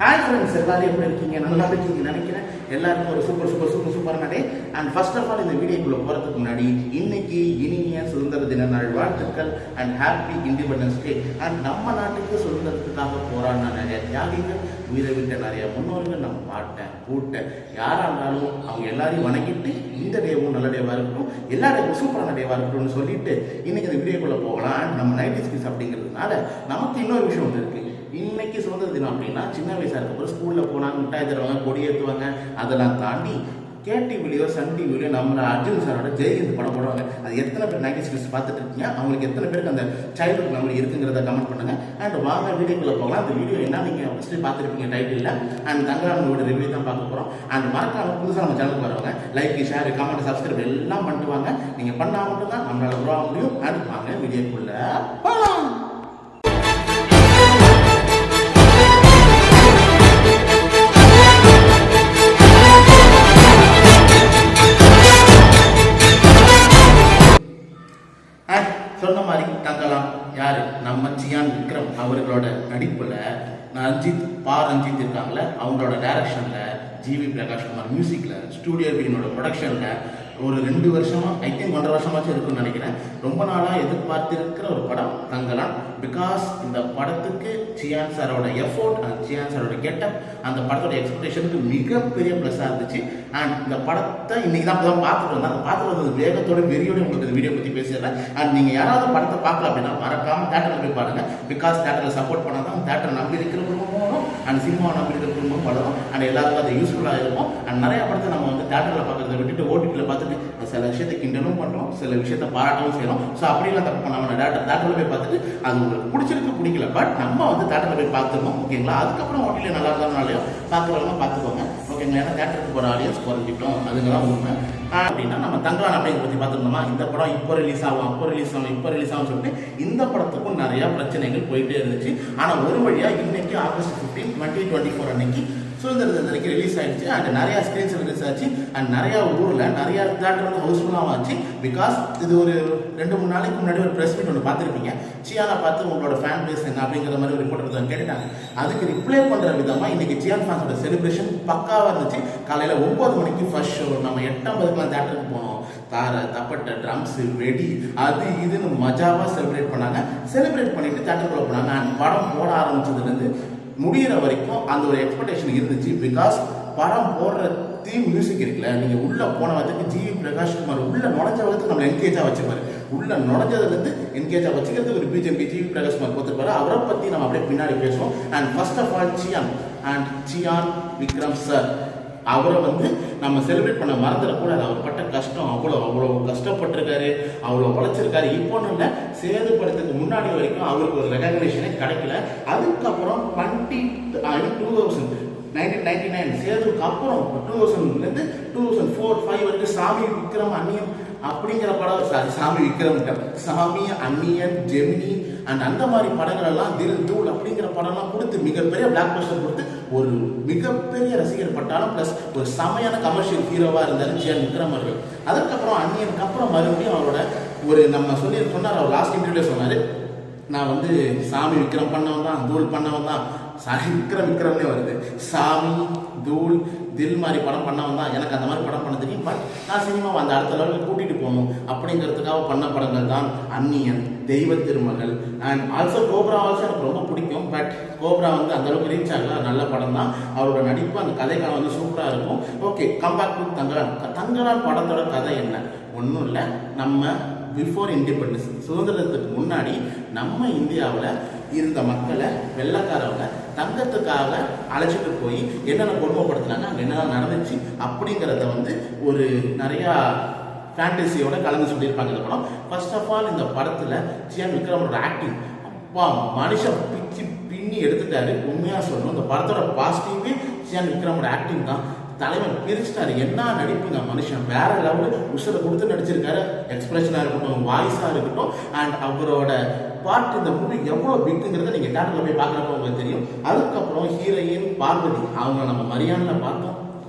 Hi friends, எல்லாரும் எப்படி இருக்கீங்க? நல்லா இருக்கீங்க நினைக்கிறேன். எல்லாருக்கும் ஒரு சூப்பரான டே. அண்ட் ஃபர்ஸ்ட் ஆஃப் ஆல் இந்த வீடியோக்குள்ளே போகிறதுக்கு முன்னாடி இன்னைக்கு இனிய சுதந்திர தின நாள் வாழ்த்துக்கள் and happy independence day. And நம்ம நாட்டுக்கு சுதந்திரத்துக்காக போராடின நிறைய தியாகிகள், உயிரை விட்ட நிறைய முன்னோர்கள், நம்ம பாட்டேன் கூட்டேன் யாராக இருந்தாலும் அவங்க எல்லாரையும் வணங்கிட்டு இந்த டேவும் நல்ல டேவாக இருக்கட்டும், எல்லா டேவும் சூப்பரான டேவாக இருக்கட்டும்னு சொல்லிட்டு இன்னைக்கு இந்த வீடியோக்குள்ளே போகலாம். அண்ட் நம்ம 90s கிட்ஸ் அப்படிங்கிறதுனால நமக்கு இன்னொரு விஷயம் ஒன்று இருக்குது. இன்னைக்கு சுதந்திர தினம் அப்படின்னா சின்ன வயசாக இருக்கப்போ ஸ்கூலில் போனாங்க, மிட்டாய் தருவாங்க, கொடி ஏற்றுவாங்க. அதெல்லாம் தாண்டி கேடிவிலையோ சன் டிவிலையோ நம்ம அர்ஜுன் சாரோட ஜெயஹிந்த் படம் போடுவாங்க. அது எத்தனை பேர் 90s கிட்ஸ் பார்த்துட்டு இருக்கீங்க? அவங்களுக்கு எத்தனை பேருக்கு அந்த சைல்டுஹுட் மெமரி இருக்குங்கிறத கமெண்ட் பண்ணுங்க. அண்ட் வாங்க வீடியோக்குள்ள போகலாம். அந்த வீடியோ என்ன நீங்கள் ஃபஸ்ட்டு பார்த்துருப்பீங்க டைட்டில். அண்ட் தங்கராமோட ரிவ்யூ தான் பார்க்க போகிறோம். அண்ட் மறக்காம புதுசாக நம்ம சேனலுக்கு வரவங்க லைக், ஷேர், கமெண்ட், சப்ஸ்கிரைப் எல்லாம் பண்ணிட்டு வாங்க. நீங்கள் பண்ணால் மட்டும்தான் நம்மளால உருவாக முடியும். அண்ட் வாங்க வீடியோக்குள்ள போகலாம். சொன்ன மாதிரி தங்கலாம் யாரு? நம்ம சியான் விக்ரம் அவர்களோட நடிப்புல ரஞ்சித் இருக்காங்களே, அவங்களோட டைரக்ஷன்ல, ஜிவி பிரகாஷ் குமார் மியூசிக்ல, ஸ்டூடியோ வீனோட ப்ரொடக்ஷன்ல ஒரு 2 வருஷமா, ஐ திங்க் 1.5 வருஷமாச்சும் இருக்குன்னு நினைக்கிறேன். ரொம்ப நாளாக எதிர்பார்த்திருக்கிற ஒரு படம் தங்கலாம். பிகாஸ் இந்த படத்துக்கு சியான் சாரோட எஃபோர்ட் அண்ட் சியான் சாரோட கெட்டப் அந்த படத்தோட எக்ஸ்பெக்டேஷனுக்கு மிகப்பெரிய ப்ளஸ்ஸாக இருந்துச்சு. அண்ட் இந்த படத்தை இன்னைக்கு தான் பார்த்துட்டு வந்தேன். அந்த பார்த்துட்டு வந்தது வேகத்தோட வெறியோட உங்களுக்கு இந்த வீடியோ பற்றி பேசிடுறேன். அண்ட் நீங்கள் யாராவது படத்தை பார்க்கல அப்படின்னா மறக்காம தேட்டரில் போய் பாருங்க. பிகாஸ் தேட்டரில் சப்போர்ட் பண்ணால் தான் தேட்டரை நம்பி இருக்கிற குடும்பமும் வரும், அண்ட் சினிமாவை நம்பி இருக்கிற குடும்பமும் வளரும், அண்ட் எல்லாருக்கும் அது யூஸ்ஃபுல்லாக இருக்கும். அண்ட் நிறைய படத்தை நம்ம வந்து தேட்டரில் பார்க்கறத விட்டுட்டு ஓடிடியில் பார்த்துட்டு சில விஷயத்தை கிண்டலும் பண்ணுறோம், சில விஷயத்தை பாராட்டவும் செய்யணும். ஸோ அப்படிலாம் தப்பு பண்ணாமல் தேட்டரில் போய் பார்த்துட்டு அது உங்களுக்கு பிடிச்சிருக்கு பிடிக்கல, பட் நம்ம வந்து தேட்டரில் போய் பார்த்துக்கணும். ஓகேங்களா? அதுக்கப்புறம் ஓட்டியில் நல்லா இருந்தாலும் பார்க்குறவங்க பார்த்துக்கோங்க. ஓகேங்களா? ஏன்னா தேட்டருக்கு போகிற ஆடியன்ஸ் குறைஞ்சிட்டோம், அதுங்கதான் உண்மை. அப்படின்னா நம்ம தங்கலான் அப்படிங்கிற பற்றி பார்த்துருந்தோமா, இந்த படம் இப்போ ரிலீஸ் ஆகும் சொல்லிட்டு இந்த படத்துக்கும் நிறையா பிரச்சனைகள் போயிட்டே இருந்துச்சு. ஆனால் ஒரு வழியாக இன்னைக்கு August 15, 2024 அன்னைக்கு சுதந்திர தினத்துக்கு ரிலீஸ் ஆயிடுச்சு. அண்ட் நிறையா ஸ்க்ரீன்ஸ் ரிலீஸ் ஆச்சு. அண்ட் நிறையா ஊரில் நிறையா தேட்டர் வந்து ஹவுஸ்ஃபுல்லாக ஆச்சு. பிகாஸ் இது ஒரு 2-3 நாளைக்கு முன்னாடி ஒரு ப்ரெஸ் மீட் ஒன்று பார்த்துருப்பீங்க. சியானை பார்த்து உங்களோட ஃபேன் பேஸ் என்ன அப்படிங்கிற மாதிரி ஒரு ரிப்போர்ட் எடுத்து கேட்டுட்டாங்க. அதுக்கு ரிப்ளை பண்ணுற விதமாக இன்னைக்கு சியான் ஃபேன்ஸோட செலிப்ரேஷன் பக்காவாக இருந்துச்சு. காலையில் 9 மணிக்கு ஃபர்ஸ்ட் ஷோ, நம்ம 8:50 தேட்டருக்கு போனோம். தார தப்பட்ட ட்ரம்ஸ் வெடி அது இதுன்னு மஜாவாக செலிப்ரேட் பண்ணாங்க. செலிப்ரேட் பண்ணிட்டு தேட்டருக்குள்ள போனாங்க. அண்ட் படம் போட ஆரம்பிச்சதுலேருந்து முடிகிற வரைக்கும் அந்த ஒரு எக்ஸ்பெக்டேஷன் இருந்துச்சு. பிகாஸ் படம் போடுற தீம் மியூசிக் இருக்குல்ல, நீங்கள் உள்ளே போன வகைக்கு ஜிவி பிரகாஷ் குமார் உள்ள நுழைஞ்ச வகைக்கு நம்மளை என்கேஜாக வச்சுருப்பாரு. உள்ள நுழைஞ்சதுலேருந்து என்கேஜாக வச்சுக்கிறதுக்கு ஒரு பிஜேபி ஜிவி பிரகாஷ் குமார் கொடுத்துருப்பாரு. அவரை பற்றி நம்ம அப்படியே பின்னாடி பேசுவோம். And first of all Chiyaan Vikram sir அவரை வந்து நம்ம செலிப்ரேட் பண்ண மறந்துடக்கூடாது. அவர் பட்ட கஷ்டம் அவ்வளோ கஷ்டப்பட்டிருக்காரு, அவ்வளோ உழைச்சிருக்காரு. இப்போன்னு இல்லை, சேது படத்துக்கு முன்னாடி வரைக்கும் அவருக்கு ஒரு ரெகக்னேஷனே கிடைக்கல. அதுக்கப்புறம் 1999 சேதுக்கு அப்புறம் 2000லேருந்து 2004-05 வரைக்கும் சாமி விக்ரம் அந்நியன் அப்படிங்கிற படம், சாமி விக்ரம், சாமி அந்நியன், ஜெமினி அண்ட் அந்த மாதிரி படங்கள் எல்லாம், தில் தூள் அப்படிங்கிற படம்லாம் கொடுத்து மிகப்பெரிய பிளாக் பஸ்டர் கொடுத்து ஒரு மிகப்பெரிய ரசிகர் பட்டாலும் பிளஸ் ஒரு செமையான கமர்ஷியல் ஹீரோவாக இருந்தார் சியான் விக்ரம் அவர்கள். அதுக்கப்புறம் அந்நியனுக்கு அப்புறம் மறுபடியும் அவரோட ஒரு நம்ம சொன்னார், அவர் லாஸ்ட் இன்டர்வியூல சொன்னார், நான் வந்து சாமி விக்ரம் பண்ணவன் தான், தூள் பண்ணவன் தான், சாமி விக்ரம்னே வருது, சாமி தூள் தில் மாதிரி படம் பண்ணவன் தான். எனக்கு அந்த மாதிரி படம் பண்ண தெரியும், பட் நான் சினிமாவை அந்த அடுத்த லெவலுக்கு கூட்டிகிட்டு போகணும் அப்படிங்கிறதுக்காக பண்ண படங்கள் தான் அந்நியன், தெய்வ திருமகள் அண்ட் ஆல்சோ கோப்ரா. ஆல்சோ எனக்கு ரொம்ப பிடிக்கும், பட் கோப்ரா வந்து அந்த அளவுக்கு ரீச் ஆகல. நல்ல படம் தான். அவரோட நடிப்பு அந்த கதைக்கான வந்து சூப்பராக இருக்கும். ஓகே, கம்பேக் டு தங்கலான் படத்தோட கதை என்ன? ஒன்றும் இல்லை, நம்ம பிஃபோர் இண்டிபெண்டன்ஸ் சுதந்திரத்துக்கு முன்னாடி நம்ம இந்தியாவில் இருந்த மக்களை வெள்ளைக்காரவங்க தங்கத்துக்காக அழைச்சிட்டு போய் என்னென்ன கொடுமைப்படுத்தினாங்க, அங்கே என்னென்ன நடந்துச்சு அப்படிங்கிறத வந்து ஒரு நிறையா ஃபேண்டசியோட கலந்து சொல்லியிருப்பாங்க இந்த படம். ஃபர்ஸ்ட் ஆஃப் ஆல் இந்த படத்தில் சியான் விக்ரமோட ஆக்டிங் அப்பா மனுஷன் பின்னி எடுத்துட்டாரு. உண்மையாக சொல்லணும், இந்த படத்தோட பாசிட்டிவே சியான் விக்ரமோட ஆக்டிங் தான். தலைவன் பிரிச்சிட்டாரு. என்ன நடிப்புங்க, மனுஷன் வேற லெவலு உசுரை கொடுத்து நடிச்சிருக்காரு. எக்ஸ்பிரஷனாக இருக்கட்டும், வாய்ஸாக இருக்கட்டும், அண்ட் அவரோட பாட்டு இந்த மூவி எவ்வளோ பிக்குங்கிறத நீங்கள் தேட்டரில் போய் பார்க்குறப்ப உங்களுக்கு தெரியும். அதுக்கப்புறம் ஹீரோயின் பார்வதி, அவங்க நம்ம மரியாதையில் பார்த்தோம்,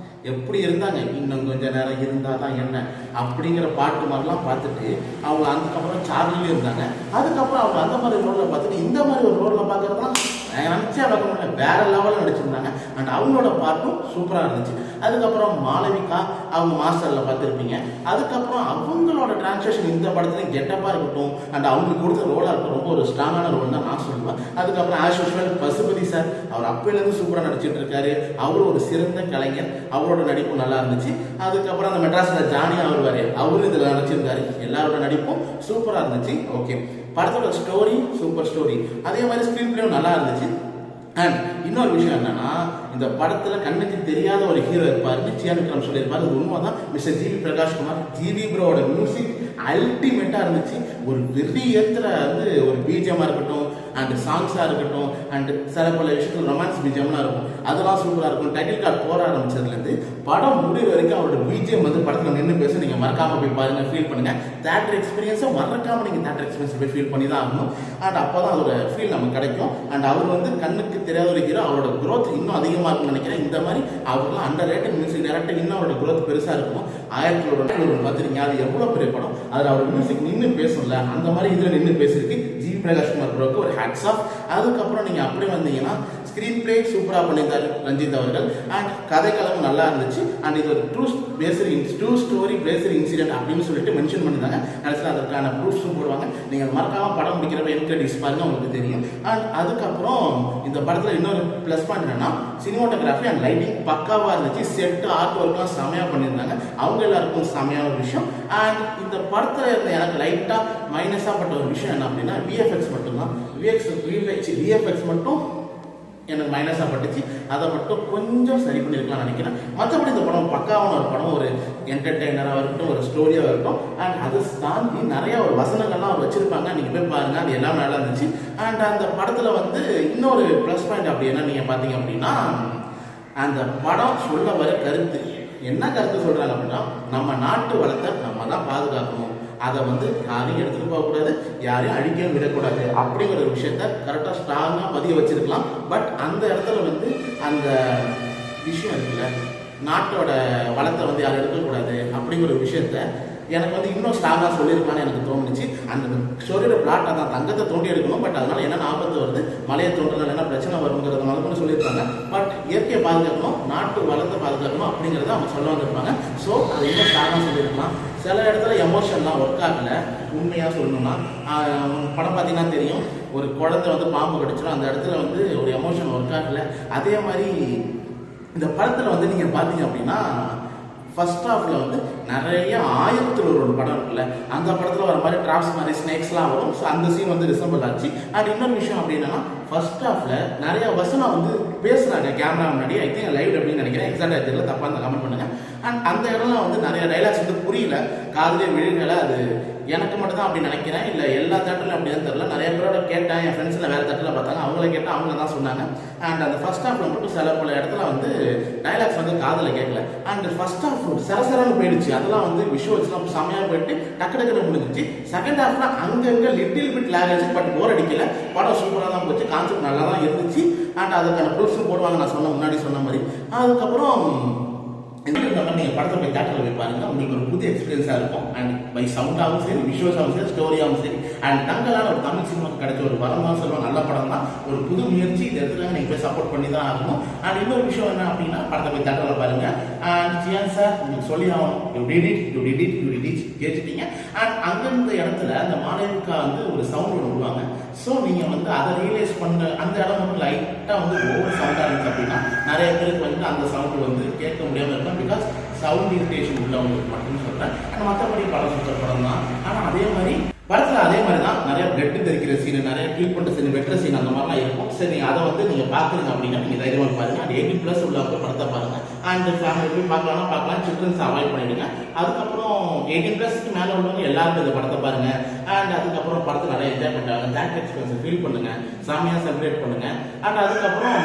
எப்படி இருந்தாங்க, இன்னும் கொஞ்சம் நேரம் இருந்தால் தான் என்ன அப்படிங்கிற பாட்டு மாதிரிலாம் பார்த்துட்டு அவங்க அதுக்கப்புறம் சார்லியும் இருந்தாங்க. அதுக்கப்புறம் அவங்க அந்த மாதிரி ரோலில் பார்த்துட்டு இந்த மாதிரி ஒரு ரோலில் பார்க்குறதுலாம் நினச்சா பார்க்க முடியல, வேற லெவலில் நடிச்சிருந்தாங்க. அண்ட் அவங்களோட பார்ட்டும் சூப்பராக இருந்துச்சு. அதுக்கப்புறம் மாளவிகா அவங்க மாஸ்டரில் பார்த்துருப்பீங்க. அதுக்கப்புறம் அவங்களோட டிரான்ஸ்லேஷன் இந்த படத்துல கெட்டப்பாக இருக்கட்டும் அண்ட் அவங்களுக்கு கொடுத்த ரோலாக இருக்கட்டும் ரொம்ப ஒரு ஸ்ட்ராங்கான ரோல் தான் நான் சொல்லுவேன். அதுக்கப்புறம் ஆஸ் யூஷுவல் பசுபதி சார், அவர் அப்பையிலேருந்து சூப்பராக நடிச்சிட்டு இருக்காரு. அவரும் ஒரு சிறந்த கலைஞர், அவரோட நடிப்பும் நல்லா இருந்துச்சு. அதுக்கப்புறம் அந்த மெட்ராஸில் ஜானி அவரும் இதில் நடிச்சிருக்காரு. எல்லாரோட நடிப்பும் சூப்பராக இருந்துச்சு. ஓகே, படத்தோட ஸ்டோரி சூப்பர் ஸ்டோரி, அதே மாதிரி ஸ்க்ரீன் பிளேயும் நல்லா இருந்துச்சு. அண்ட் இன்னொரு விஷயம் என்னன்னா, இந்த படத்துல கண்ணுக்கு தெரியாத ஒரு ஹீரோ இருப்பார், சியான் விக்ரம் சொல்லியிருப்பாரு. அது உண்மைதான். மிஸ்டர் ஜிவி பிரகாஷ்குமார், ஜிவி ப்ரோட மியூசிக் அல்டிமேட்டா இருந்துச்சு. ஒரு வெறியத்துல வந்து ஒரு பிஜிஎம்மா இருக்கட்டும் அண்ட் சாங்ஸா இருக்கட்டும் அண்ட் சில பல விஷயங்கள் ரொமான்ஸ் பிஜிஎம்லாம் இருக்கும், அதெல்லாம் சூப்பரா இருக்கும். டைட்டில் கார்டு போற ஆரம்பிச்சதுலேருந்து படம் முடிவு வரைக்கும் அவரோட பிஜிஎம் வந்து படத்துல நின்று பேச நீங்க மறக்காம போய் பாருங்க, ஃபீல் பண்ணுங்க. தேட்டர் எக்ஸ்பீரியன்ஸை மறக்காம நீங்க தேட்டர் எக்ஸ்பீரியன்ஸ் போய் ஃபீல் பண்ணி தான் ஆகணும். அண்ட் அப்போதான் அதோட ஃபீல் நமக்கு கிடைக்கும். அண்ட் அவர் வந்து கண்ணுக்கு தெரியாத ஒரு ஹீரோ, அவரோட growth இன்னும் அதிகமாக இருக்கும்னு நினைக்கிறேன். இந்த மாதிரி அவர்லாம் அண்டர் ரேட்டட் மியூசிக் டைரக்டர், இன்னும் அவரோட growth பெருசாக இருக்கும். 1000 பார்த்துருங்க, அது எவ்வளோ பெரிய படம். அதில் அவரோட மியூசிக் நின்று பேசல, அந்த மாதிரி இதில் நின்று பேசியிருக்கு. ஜிவி பிரகாஷ்குமார் ப்ரோக்கு ஒரு ஹேட்ஸ் ஆஃப். அதுக்கப்புறம் நீங்கள் அப்படியே வந்தீங்கன்னா ஸ்க்ரீன் பிளே சூப்பராக பண்ணியிருந்தாரு ரஞ்சித் அவர்கள். அண்ட் கதைக்களமும் நல்லா இருந்துச்சு. அண்ட் இது ஒரு ட்ரூ ஸ்டோரி பேஸ்டு இன்சிடென்ட் அப்படின்னு சொல்லிட்டு மென்ஷன் பண்ணியிருந்தாங்க. கடைசியில் அதற்கான ப்ரூஃப்ஸும் போடுவாங்க. நீங்கள் மறக்காமல் படம் முடிக்கிறப்ப எனக்கு டிஸ் பாருங்க, உங்களுக்கு தெரியும். அண்ட் அதுக்கப்புறம் இந்த படத்தில் இன்னொரு ப்ளஸ் பாயிண்ட் என்னன்னா, சினிமாட்டோகிராஃபி அண்ட் லைட்டிங் பக்காவாக இருந்துச்சு. செட்டு ஆர்ட் ஒர்க்லாம் செமையாக பண்ணியிருந்தாங்க. அவங்க எல்லாருக்கும் செமையான ஒரு விஷயம். அண்ட் இந்த படத்தில் இருந்த எனக்கு லைட்டாக மைனஸாக பட்ட ஒரு விஷயம் என்ன அப்படின்னா, விஎஃப்எக்ஸ் மட்டும்தான். விஎஃப்எக்ஸ் மட்டும் எனக்கு மைனஸாக பட்டுச்சு. அதை மட்டும் கொஞ்சம் சரி பண்ணியிருக்கலாம்னு நினைக்கிறேன். மற்றபடி இந்த படம் பக்காவான ஒரு படம், ஒரு என்டர்டெய்னராக இருக்கட்டும், ஒரு ஸ்டோரியாக இருக்கட்டும். அண்ட் அதை தாண்டி நிறைய ஒரு வசனங்கள்லாம் அவர் வச்சிருப்பாங்க, நீங்கள் போய் பாருங்க, அது எல்லாம் நல்லா இருந்துச்சு. அண்ட் அந்த படத்தில் வந்து இன்னொரு ப்ளஸ் பாயிண்ட் அப்படி என்ன நீங்கள் பார்த்தீங்க அப்படின்னா, அந்த படம் சொல்ல வர கருத்து என்ன கருத்து சொல்கிறாங்க அப்படின்னா, நம்ம நாட்டு வளத்தை நம்ம தான் பாதுகாக்கணும், அதை வந்து யாரையும் எடுத்துகிட்டு போகக்கூடாது, யாரையும் அழிக்கவும் விடக்கூடாது அப்படிங்கிற ஒரு விஷயத்த கரெக்டாக ஸ்ட்ராங்காக பதிய வச்சிருக்கலாம். பட் அந்த இடத்துல வந்து அந்த விஷயம் இருக்குல்ல, நாட்டோட வளத்தை வந்து யாரும் எடுக்கக்கூடாது அப்படிங்கிற ஒரு விஷயத்த எனக்கு வந்து இன்னும் ஸ்ட்ராங்காக சொல்லியிருக்கலான்னு எனக்கு தோணுச்சு. அந்த ஸ்டோரியோட பிளாட் தான் தங்கத்தை தோண்டி எடுக்கணும், பட் அதனால என்னென்ன ஆபத்து வருது, மலையை தோன்றதுனால என்ன பிரச்சனை வருங்கிறதுனால கூட சொல்லியிருப்பாங்க. பட் இயற்கையை பாதுகாக்கணும், நாட்டு வளத்தை பாதுகாக்கணும் அப்படிங்கிறத அவங்க சொல்ல வந்திருப்பாங்க. ஸோ அதை இன்னும் ஸ்ட்ராங்காக சொல்லியிருக்கலாம். சில இடத்துல எமோஷன்லாம் ஒர்க் ஆகல. உண்மையாக சொல்லணும்னா படம் பார்த்தீங்கன்னா தெரியும், ஒரு குழந்தை வந்து பாம்பு கடிச்சிடும், அந்த இடத்துல வந்து ஒரு எமோஷன் ஒர்க் ஆகல. அதே மாதிரி இந்த படத்தில் வந்து நீங்கள் பார்த்தீங்க அப்படின்னா, ஃபர்ஸ்ட் ஹாஃப்ல வந்து நிறைய 1001 படம் இருக்குல்ல, அந்த படத்தில் வர மாதிரி டிராப்ஸ் மாதிரி ஸ்னேக்ஸ்லாம் வரும். ஸோ அந்த சீன் வந்து ரிசம்பிள் ஆச்சு. அண்ட் இன்னொரு விஷயம் அப்படின்னா, ஃபர்ஸ்ட் ஹாஃப்ல நிறைய வசனம் வந்து பேசுறாங்க கேமரா முன்னாடி. ஐ திங்க் லைவ் அப்படின்னு நினைக்கிறேன், எக்ஸாக்டா தெரியல, தப்பா இருந்தால் கமெண்ட் பண்ணுங்க. அண்ட் அந்த இடம்லாம் வந்து நிறைய டைலாக்ஸ் வந்து புரியல, காதுலேயே விழுகலை. அது எனக்கு மட்டும் தான் அப்படி நினைக்கிறேன், இல்லை எல்லா தேட்டர்லையும் அப்படிதான் தெரியல. நிறைய பேரோட கேட்டேன், என் ஃப்ரெண்ட்ஸில் வேறு தேட்டரில் பார்த்தாங்க, அவங்கள கேட்டால் அவங்க தான் சொன்னாங்க. அண்ட் அந்த ஃபர்ஸ்ட் ஹாஃப்ல மட்டும் சில பல இடத்துல வந்து டைலாக்ஸ் வந்து காதில் கேட்கல. அண்ட் ஃபர்ஸ்ட் ஹாஃப் சரசரன்னு போயிடுச்சு, அதெல்லாம் வந்து விஷுவல்ஸ்லாம் செம்மையாக போயிட்டு டக்கு டக்குன்னு முடிஞ்சிச்சு. செகண்ட் ஹாஃப்ல அங்கங்கே லிட்டில் பிட் லேக் ஆச்சு, பட் போர் அடிக்கல. படம் சூப்பராக தான் போச்சு, கான்செப்ட் நல்லா தான் இருந்துச்சு. அண்ட் அதுக்கான ப்ரூஃப்ஸும் போடுவாங்க, நான் முன்னாடி சொன்ன மாதிரி. அதுக்கப்புறம் நீங்கள் படத்தை போய் தேட்டரில் போய் பாருங்க, உங்களுக்கு ஒரு புதிய எக்ஸ்பீரியன்ஸாக இருக்கும். அண்ட் பை சவுண்டாகவும் சரி, விஷுவல்ஸாகவும் சரி, ஸ்டோரியாகவும் சரி. அண்ட் தங்களான ஒரு தமிழ் சினிமாவுக்கு கிடைச்ச ஒரு வரம் தான் சொல்லுவோம், நல்ல படம் தான், ஒரு புது முயற்சி. இது எடுத்துக்காக நீங்கள் போய் சப்போர்ட் பண்ணி தான் ஆகணும். அண்ட் இன்னொரு விஷயம் என்ன அப்படின்னா, படத்தை போய் தேட்டரில் பாருங்க. அண்ட் சியான் சார் உங்களுக்கு சொல்லி ஆகணும், யூ டிட் இட் கேட்டுட்டீங்க. அண்ட் அந்தந்த இடத்துல அந்த மாணவிக்கா வந்து ஒரு சவுண்ட் ஒன்று விடுவாங்க. ஸோ நீங்கள் வந்து அதை ரியலைஸ் பண்ண அந்த இடம் வந்து லைட்டாக வந்து ஓவர் சவுண்டாக இருந்துச்சு அப்படின்னா, நிறைய பேருக்கு வந்து அந்த சவுண்டு வந்து கேட்க முடியாமல் இருக்கும். பிகாஸ் சவுண்ட் இரிட்டேஷன் உள்ளவங்களுக்கு மட்டும் சொல்கிறேன். ஆனால் மற்றபடி படம் சுற்ற படம் தான். ஆனால் அதே மாதிரி படத்தில் அதே மாதிரி தான் நிறைய பிளட் தெரிக்கிற சீன், நிறைய ட்ரீட் பண்ணுற சீன், வெட்டுற சீன், அந்த மாதிரிலாம் இருக்கும். சரி, அதை வந்து நீங்கள் பார்க்குறீங்க அப்படின்னா நீங்கள் தைரியமாக பாருங்க. அண்ட் 18+ உள்ளவங்க படத்தை பாருங்க. அண்ட் ஃபேமிலி போய் பார்க்கலாம், சில்ட்ரன்ஸ் அவாய்ட் பண்ணிடுங்க. அதுக்கப்புறம் 18+க்கு மேலே உள்ளவங்க எல்லாருக்கும் இந்த படத்தை பாருங்க. அண்ட் அதுக்கப்புறம் படத்தை நிறைய என்ஜாய் பண்ணுறாங்க, தேட்டர் எக்ஸ்பீரியன்ஸை ஃபீல் பண்ணுங்க, சாமியாக செலிப்ரேட் பண்ணுங்க. அண்ட் அதுக்கப்புறம்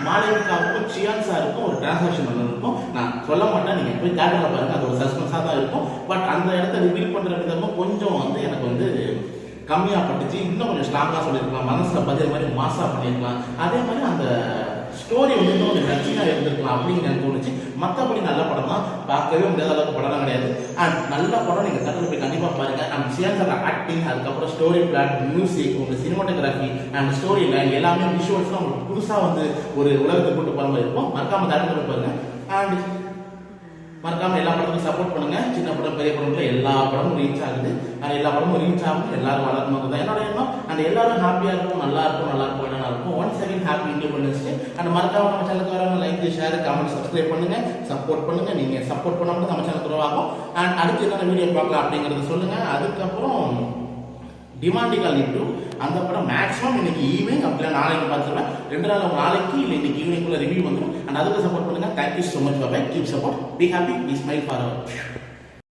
மாளவிகாவுக்கும் சியான் சாருக்கும் ஒரு டிரான்சாக்ஷன் ஒன்று இருக்கும், நான் சொல்ல மாட்டேன், நீங்கள் போய் தேட்டரில் பாருங்க. அது ஒரு சஸ்பென்ஸாக தான் இருக்கும். பட் அந்த இடத்த ரிவீல் பண்ணுற விதமும் கொஞ்சம் வந்து எனக்கு வந்து கம்மியாக பட்டுச்சு. இன்னும் கொஞ்சம் ஸ்ட்ராங்காக சொல்லியிருக்கலாம், மனசில் பதில் மாதிரி மாசாக பண்ணியிருக்கலாம். அதே மாதிரி அந்த ஸ்டோரி வந்து இன்னும் கொஞ்சம் டச்சிங்காக இருந்திருக்கலாம் அப்படின்னு எனக்கு தோணுச்சு. மற்றபடி நல்ல படம் தான், பார்க்கவே முடியாத அளவுக்கு படம் கிடையாது. அண்ட் நல்ல படம் நீங்கள் தேட்டரில் போய் கண்டிப்பாக பாருங்க. அண்ட் சியான் சார் ஆக்டிங், அதுக்கப்புறம் ஸ்டோரி பிளாட், மியூசிக், உங்கள் சினிமாட்டோகிராஃபி அண்ட் ஸ்டோரி லைன் எல்லாமே விஷுவல்ஸ்லாம் உங்களுக்கு புதுசாக வந்து ஒரு உலகத்தை கூட்டு போகிற மாதிரி இருக்கும். மறக்காம தேட்டரில் போய் பாருங்க. அண்ட் மறக்காம எல்லா படத்துக்கும் சப்போர்ட் பண்ணுங்க. சின்ன படம் பெரிய படம்ல எல்லா படமும் ரீச் ஆகுது. அண்ட் எல்லா படமும் ரீச் ஆகும், எல்லாரும் வளரணும் தான் என்னோட எண்ணம். அண்ட் எல்லாரும் ஹாப்பியா இருக்கும், நல்லா இருக்கும், நல்லா இருக்கும். Once again happy independence day. And மறக்காம நம்ம சேனலுக்கு வரவங்க லைக், ஷேர், கமெண்ட், சப்ஸ்கிரைப் பண்ணுங்க, சப்போர்ட் பண்ணுங்க. நீங்க சப்போர்ட் பண்ணாம நம்ம சேனல் உருவாகும். அண்ட் அடுத்து என்ன வீடியோ பார்க்கலாம் அப்படிங்கறத சொல்லுங்க. அதுக்கப்புறம் டிமாண்டி கால் இன்டு அந்த படம் மேக்ஸிமம் இன்னைக்கு ஈவினிங் அப்படின்னா நாளைக்கு பார்த்துருவேன். 2 நாள் நாளைக்கு இல்லை இன்னைக்கு ஈவினிங்குள்ள ரிவ்யூ வந்துடும். அண்ட் அதுக்கு சப்போர்ட் பண்ணுங்க. Thank you so much. Bye. Keep support. Be happy. Be smile for our.